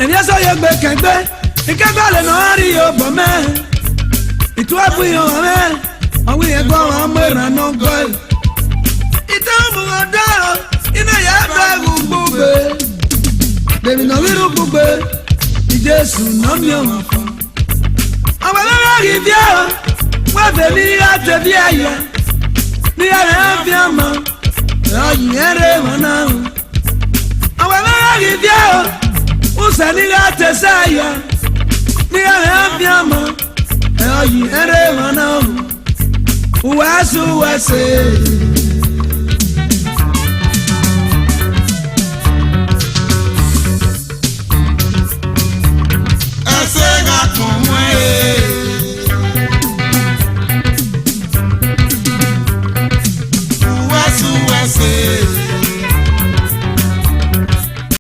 Emi aso ye gbe kegbe, ikegbe le no ari yo bo me. Itu abu yo me, awi e go amera no go. Itu mu odo, ina ya ba gbugbe. Debi no wiru gbugbe, Jesu no mi o mo fo. Awa la ri bia, wa be ni ate bia ya. Ni ara bia ma, ayi ere wana. Awa la ri bia, usani ate saya. Ni ara bia ma, ayi ere wana. Uwasu wase.